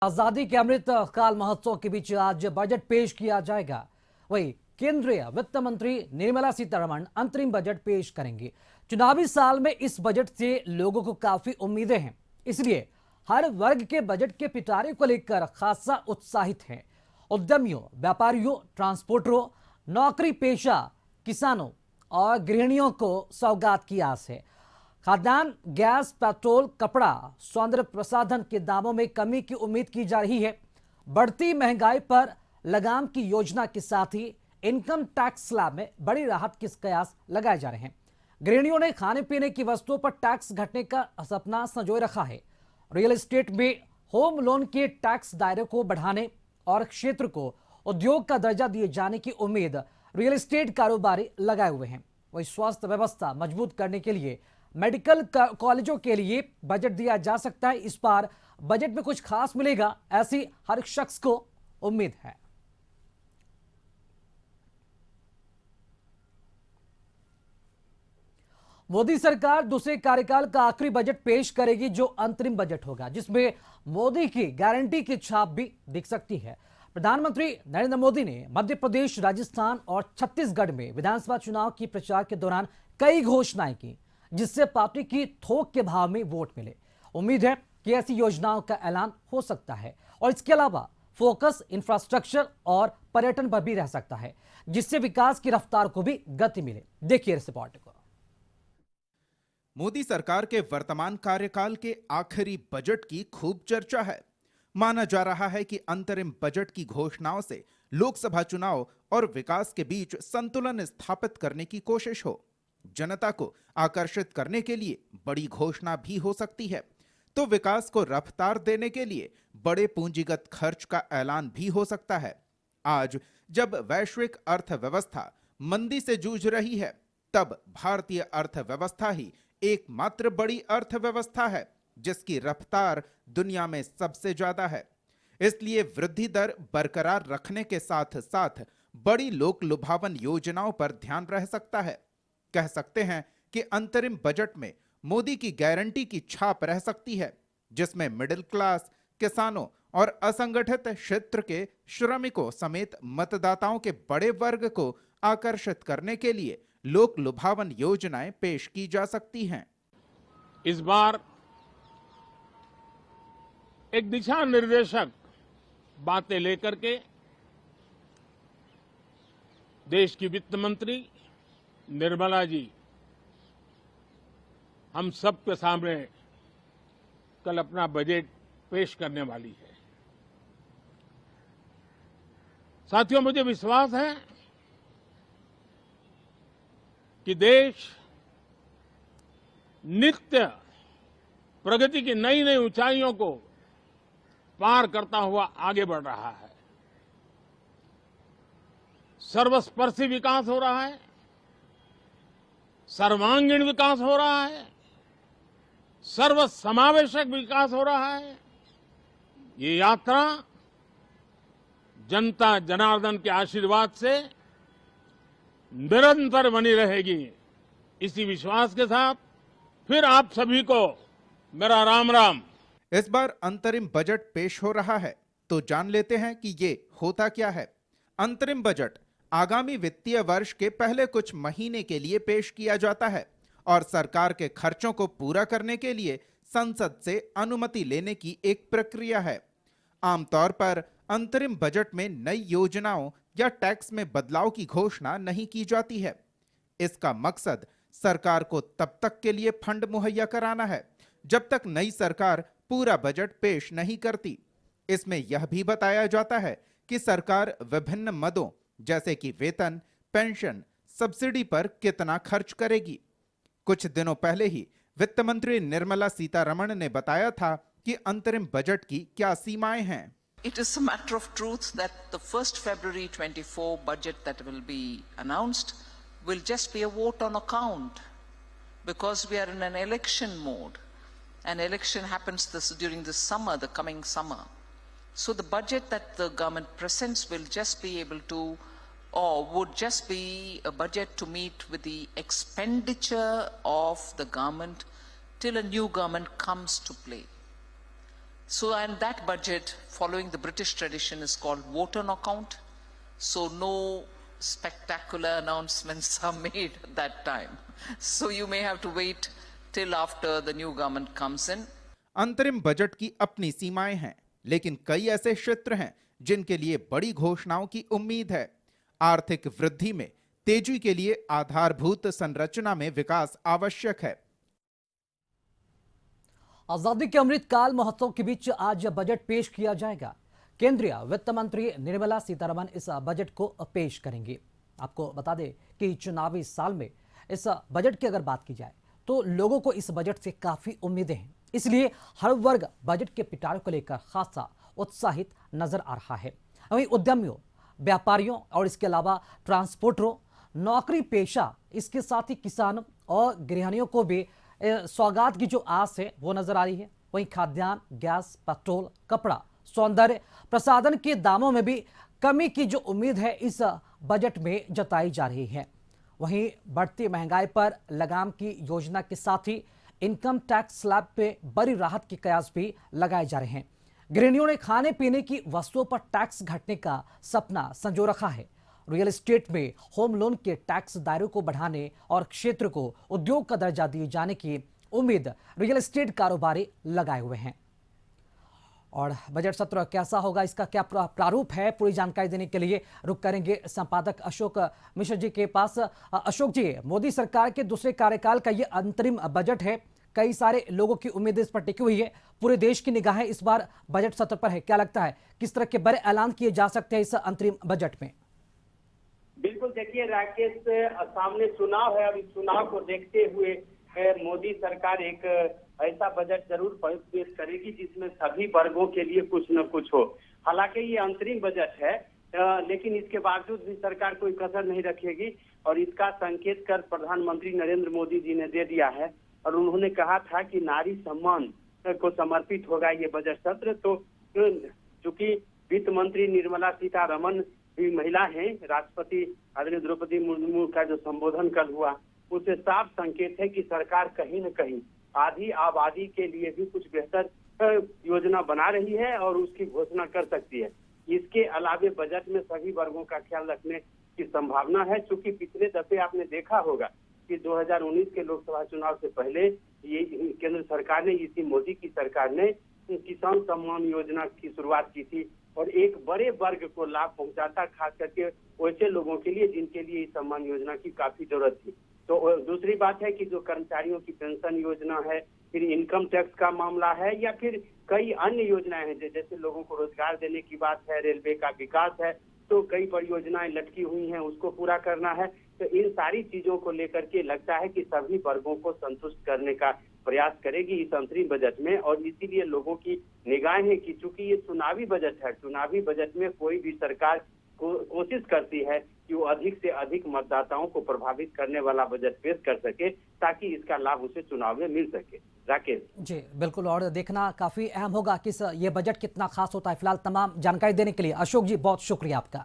आजादी के अमृत काल महोत्सव के बीच आज बजट पेश किया जाएगा। वहीं केंद्रीय वित्त मंत्री निर्मला सीतारमण अंतरिम बजट पेश करेंगी। चुनावी साल में इस बजट से लोगों को काफी उम्मीदें हैं, इसलिए हर वर्ग के बजट के पिटारे को लेकर खासा उत्साहित हैं। उद्यमियों, व्यापारियों, ट्रांसपोर्टरों, नौकरी पेशा, किसानों और गृहिणियों को सौगात की आस है। खाद्यान्न, गैस, पेट्रोल, कपड़ा, सौंदर्य प्रसाधन के दामों में कमी की उम्मीद की जा रही है। बढ़ती महंगाई पर लगाम की योजना के साथ ही इनकम टैक्स स्लैब में बड़ी राहत के कयास लगाए जा रहे हैं। गृहिणियों ने खाने पीने की वस्तुओं पर टैक्स घटने का सपना संजोए रखा है। रियल एस्टेट में होम लोन के टैक्स दायरे को बढ़ाने और क्षेत्र को उद्योग का दर्जा दिए जाने की उम्मीद रियल एस्टेट कारोबारी लगाए हुए हैं। वही स्वास्थ्य व्यवस्था मजबूत करने के लिए मेडिकल कॉलेजों के लिए बजट दिया जा सकता है। इस बार बजट में कुछ खास मिलेगा, ऐसी हर शख्स को उम्मीद है। मोदी सरकार दूसरे कार्यकाल का आखिरी बजट पेश करेगी, जो अंतरिम बजट होगा, जिसमें मोदी की गारंटी की छाप भी दिख सकती है। प्रधानमंत्री नरेंद्र मोदी ने मध्य प्रदेश, राजस्थान और छत्तीसगढ़ में विधानसभा चुनाव की प्रचार के दौरान कई घोषणाएं की, जिससे पार्टी की थोक के भाव में वोट मिले। उम्मीद है कि ऐसी योजनाओं का ऐलान हो सकता है और इसके अलावा फोकस इंफ्रास्ट्रक्चर और पर्यटन पर भी रह सकता है, जिससे विकास की रफ्तार को भी गति मिले। देखिए इस रिपोर्ट को। मोदी सरकार के वर्तमान कार्यकाल के आखिरी बजट की खूब चर्चा है। माना जा रहा है कि अंतरिम बजट की घोषणाओं से लोकसभा चुनाव और विकास के बीच संतुलन स्थापित करने की कोशिश हो। जनता को आकर्षित करने के लिए बड़ी घोषणा भी हो सकती है, तो विकास को रफ्तार देने के लिए बड़े पूंजीगत खर्च का ऐलान भी हो सकता है। आज जब वैश्विक अर्थव्यवस्था मंदी से जूझ रही है, तब भारतीय अर्थव्यवस्था ही एकमात्र बड़ी अर्थव्यवस्था है जिसकी रफ्तार दुनिया में सबसे ज्यादा है। इसलिए वृद्धि दर बरकरार रखने के साथ साथ बड़ी लोक लुभावन योजनाओं पर ध्यान रह सकता है। कह सकते हैं कि अंतरिम बजट में मोदी की गारंटी की छाप रह सकती है, जिसमें मिडिल क्लास, किसानों और असंगठित क्षेत्र के श्रमिकों समेत मतदाताओं के बड़े वर्ग को आकर्षित करने के लिए लोक लुभावन योजनाएं पेश की जा सकती हैं। इस बार एक दिशा निर्देशक बातें लेकर के देश की वित्त मंत्री निर्मला जी हम सबके सामने कल अपना बजट पेश करने वाली है। साथियों, मुझे विश्वास है कि देश नित्य प्रगति की नई नई ऊंचाइयों को पार करता हुआ आगे बढ़ रहा है। सर्वस्पर्शी विकास हो रहा है, सर्वांगीण विकास हो रहा है, सर्वसमावेशक विकास हो रहा है। ये यात्रा जनता जनार्दन के आशीर्वाद से निरंतर बनी रहेगी। इसी विश्वास के साथ फिर आप सभी को मेरा राम राम। इस बार अंतरिम बजट पेश हो रहा है, तो जान लेते हैं कि ये होता क्या है। अंतरिम बजट आगामी वित्तीय वर्ष के पहले कुछ महीने के लिए पेश किया जाता है और सरकार के खर्चों को पूरा करने के लिए संसद से अनुमति लेने की एक प्रक्रिया है। आमतौर पर अंतरिम बजट में नई योजनाओं या टैक्स में बदलाव की घोषणा नहीं की जाती है। इसका मकसद सरकार को तब तक के लिए फंड मुहैया कराना है जब तक नई सरकार पूरा बजट पेश नहीं करती। इसमें यह भी बताया जाता है कि सरकार विभिन्न मदों जैसे कि वेतन, पेंशन, सब्सिडी पर कितना खर्च करेगी। कुछ दिनों पहले ही वित्त मंत्री निर्मला सीतारमण ने बताया था कि अंतरिम बजट की क्या सीमाएं हैं। It is a matter of truth that the 1st February 24 budget that will be announced will just be a vote on account, because we are in an election mode. An election happens during this summer, the coming summer. So the budget that the government presents will just be able to, or would just be a budget to meet with the expenditure of the government till a new government comes to play. So, and that budget, following the British tradition, is called vote on account. So, no spectacular announcements are made at that time. So, you may have to wait till after the new government comes in. अंतरिम budget की अपनी सीमाएं हैं, लेकिन कई ऐसे क्षेत्र हैं जिनके लिए बड़ी घोषणाओं की उम्मीद है। आर्थिक वृद्धि में तेजी के लिए आधारभूत संरचना में विकास आवश्यक है। आजादी के अमृत काल महोत्सव के बीच आज बजट पेश किया जाएगा। केंद्रीय वित्त मंत्री निर्मला सीतारमण इस बजट को पेश करेंगी। आपको बता दें कि चुनावी साल में इस बजट की अगर बात की जाए तो लोगों को इस बजट से काफी उम्मीदें हैं, इसलिए हर वर्ग बजट के पिटारे को लेकर खासा उत्साहित नजर आ रहा है। वहीं उद्यमियों, व्यापारियों और इसके अलावा ट्रांसपोर्टरों, नौकरी पेशा, इसके साथ ही किसानों और गृहिणियों को भी सौगात की जो आस है वो नजर आ रही है। वहीं खाद्यान्न, गैस, पेट्रोल, कपड़ा, सौंदर्य प्रसाधन के दामों में भी कमी की जो उम्मीद है इस बजट में जताई जा रही है। वहीं बढ़ती महंगाई पर लगाम की योजना के साथ ही इनकम टैक्स स्लैब पे बड़ी राहत के कयास भी लगाए जा रहे हैं। गृहिणियों ने खाने पीने की वस्तुओं पर टैक्स घटने का सपना संजो रखा है। रियल एस्टेट में होम लोन के टैक्स दायरे को बढ़ाने और क्षेत्र को उद्योग का दर्जा दिए जाने की उम्मीद रियल एस्टेट कारोबारी लगाए हुए हैं। और बजट सत्र कैसा होगा, इसका क्या प्रारूप है, पूरी जानकारी देने के लिए रुक करेंगे संपादक अशोक मिश्र जी के पास। अशोक जी, मोदी सरकार के दूसरे कार्यकाल का ये अंतरिम बजट है, कई सारे लोगों की उम्मीदें इस पर टिकी हुई है, पूरे देश की निगाहें इस बार बजट सत्र पर है। क्या लगता है किस तरह के बड़े ऐलान किए जा सकते हैं इस अंतरिम बजट में? बिल्कुल, देखिए राकेश, सामने चुनाव है। अब इस चुनाव को देखते हुए मोदी सरकार एक ऐसा बजट जरूर पेश करेगी जिसमें सभी वर्गों के लिए कुछ न कुछ हो। हालांकि ये अंतरिम बजट है, लेकिन इसके बावजूद भी सरकार कोई कसर नहीं रखेगी और इसका संकेत कर प्रधानमंत्री नरेंद्र मोदी जी ने दे दिया है। और उन्होंने कहा था कि नारी सम्मान को समर्पित होगा ये बजट सत्र। तो चूंकि वित्त मंत्री निर्मला सीतारमण भी महिला हैं, राष्ट्रपति आदरणीय द्रौपदी मुर्मू का जो संबोधन कल हुआ उससे साफ संकेत है कि सरकार कहीं न कहीं आधी आबादी के लिए भी कुछ बेहतर योजना बना रही है और उसकी घोषणा कर सकती है। इसके अलावे बजट में सभी वर्गों का ख्याल रखने की संभावना है। चूंकि पिछले दफे आपने देखा होगा कि 2019 के लोकसभा चुनाव से पहले ये केंद्र सरकार ने, इसी मोदी की सरकार ने किसान सम्मान योजना की शुरुआत की थी और एक बड़े वर्ग को लाभ पहुंचाता, खास करके वैसे लोगों के लिए जिनके लिए इस सम्मान योजना की काफी जरूरत थी। तो दूसरी बात है कि जो कर्मचारियों की पेंशन योजना है, फिर इनकम टैक्स का मामला है या फिर कई अन्य योजनाएं हैं, जैसे लोगों को रोजगार देने की बात है, रेलवे का विकास है, तो कई परियोजनाएं लटकी हुई हैं, उसको पूरा करना है। तो इन सारी चीजों को लेकर के लगता है कि सभी वर्गों को संतुष्ट करने का प्रयास करेगी इस अंतरिम बजट में। और इसीलिए लोगों की निगाहें हैं कि चूंकि ये चुनावी बजट है, चुनावी बजट में कोई भी सरकार कोशिश करती है कि वो अधिक से अधिक मतदाताओं को प्रभावित करने वाला बजट पेश कर सके ताकि इसका लाभ उसे चुनाव में मिल सके। राकेश जी बिल्कुल, और देखना काफी अहम होगा कि ये बजट कितना खास होता है। फिलहाल तमाम जानकारी देने के लिए अशोक जी बहुत शुक्रिया आपका।